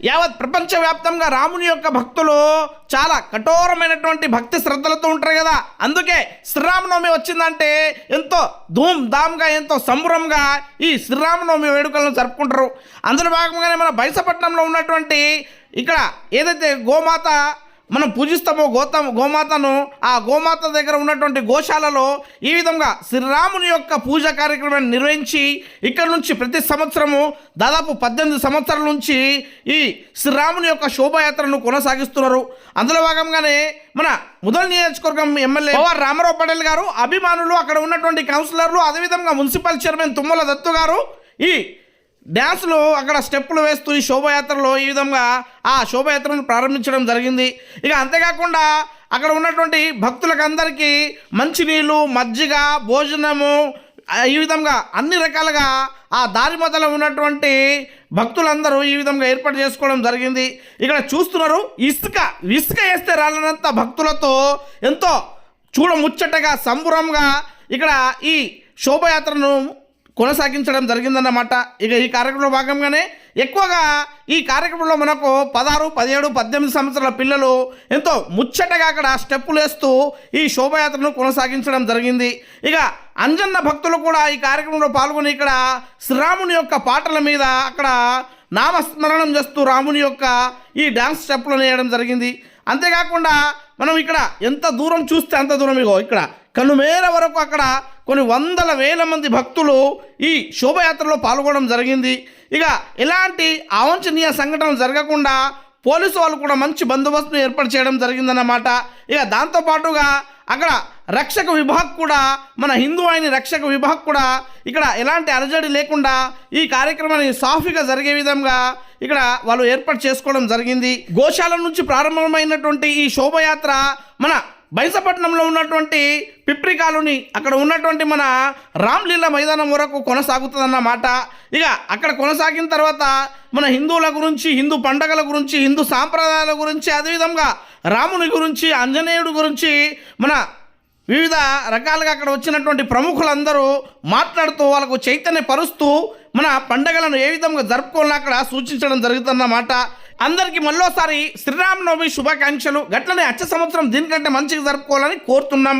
యావత్ ప్రపంచవ్యాప్తంగా రాముని యొక్క భక్తులు చాలా కఠోరమైనటువంటి భక్తి శ్రద్ధలతో ఉంటారు కదా. అందుకే శ్రీరామనవమి వచ్చిందంటే ఎంతో ధూమ్ ధామ్గా ఎంతో సంబరంగా ఈ శ్రీరామనవమి వేడుకలను జరుపుకుంటారు. అందులో భాగంగానే మన బైసపట్నంలో ఉన్నటువంటి ఇక్కడ ఏదైతే గోమాత మనం పూజిస్తామో గోమాతను, ఆ గోమాత దగ్గర ఉన్నటువంటి గోశాలలో ఈ విధంగా శ్రీరాముని యొక్క పూజా కార్యక్రమాన్ని నిర్వహించి ఇక్కడ నుంచి ప్రతి సంవత్సరము దాదాపు 18 సంవత్సరాల నుంచి ఈ శ్రీరాముని యొక్క శోభాయాత్రను కొనసాగిస్తున్నారు. అందులో భాగంగానే మన ముదల్ నియోజకవర్గం ఎమ్మెల్యే రామారావు పటేల్ గారు, అభిమానులు, అక్కడ ఉన్నటువంటి కౌన్సిలర్లు, అదేవిధంగా మున్సిపల్ చైర్మన్ తుమ్మల దత్తు గారు ఈ డ్యాన్స్లు అక్కడ స్టెప్పులు వేస్తూ ఈ శోభాయాత్రలో ఈ విధంగా ఆ శోభాయాత్రను ప్రారంభించడం జరిగింది. ఇక అంతేకాకుండా అక్కడ ఉన్నటువంటి భక్తులకు అందరికీ మంచినీళ్ళు, మజ్జిగ, భోజనము ఈ విధంగా అన్ని రకాలుగా ఆ దారి మొదలు ఉన్నటువంటి భక్తులందరూ ఈ విధంగా ఏర్పాటు చేసుకోవడం జరిగింది. ఇక్కడ చూస్తున్నారు, ఇసుక వేస్తే రాలనంత భక్తులతో ఎంతో చూడముచ్చటగా సంబురంగా ఇక్కడ ఈ శోభాయాత్రను కొనసాగించడం జరిగిందన్నమాట. ఇక ఈ కార్యక్రమంలో భాగంగానే ఎక్కువగా ఈ కార్యక్రమంలో మనకు 16, 17, 18 సంవత్సరాల పిల్లలు ఎంతో ముచ్చటగా అక్కడ స్టెప్పులు వేస్తూ ఈ శోభాయాత్రను కొనసాగించడం జరిగింది. ఇక అంజన్న భక్తులు కూడా ఈ కార్యక్రమంలో పాల్గొని ఇక్కడ శ్రీరాముని యొక్క పాటల మీద అక్కడ నామస్మరణం చేస్తూ రాముని యొక్క ఈ డ్యాన్స్ స్టెప్పులను వేయడం జరిగింది. అంతేకాకుండా మనం ఇక్కడ ఎంత దూరం చూస్తే అంత దూరం ఇగో ఇక్కడ కనుమేర వరకు అక్కడ కొన్ని వందల వేల మంది భక్తులు ఈ శోభయాత్రలో పాల్గొనడం జరిగింది. ఇక ఎలాంటి అవాంఛనీయ సంఘటనలు జరగకుండా పోలీసు వాళ్ళు కూడా మంచి బందోబస్తును ఏర్పాటు చేయడం జరిగిందన్నమాట. ఇక దాంతోపాటుగా అక్కడ రక్షక విభాగ్ కూడా, మన హిందూ అయిన రక్షక విభాగ్ కూడా ఇక్కడ ఎలాంటి అలజడి లేకుండా ఈ కార్యక్రమాన్ని సాఫీగా జరిగే విధంగా ఇక్కడ వాళ్ళు ఏర్పాటు చేసుకోవడం జరిగింది. గోశాల నుంచి ప్రారంభమైనటువంటి ఈ శోభయాత్ర మన బైసపట్నంలో ఉన్నటువంటి పిప్రి కాలనీ అక్కడ ఉన్నటువంటి మన రామ్లీలా మైదానం వరకు కొనసాగుతుందన్నమాట. ఇక అక్కడ కొనసాగిన తర్వాత మన హిందువుల గురించి, హిందూ పండగల గురించి, హిందూ సాంప్రదాయాల గురించి, అదేవిధంగా రాముని గురించి, ఆంజనేయుడి గురించి మన వివిధ రకాలుగా అక్కడ వచ్చినటువంటి ప్రముఖులందరూ మాట్లాడుతూ వాళ్ళకు చైతన్యపరుస్తూ మన పండగలను ఏ విధంగా జరుపుకోవాలని అక్కడ సూచించడం జరుగుతుందన్నమాట. అందరికీ మళ్ళోసారి శ్రీరామనవమి శుభాకాంక్షలు. గట్లనే వచ్చే సంవత్సరం దీనికంటే మంచిగా జరుపుకోవాలని కోరుతున్నాం.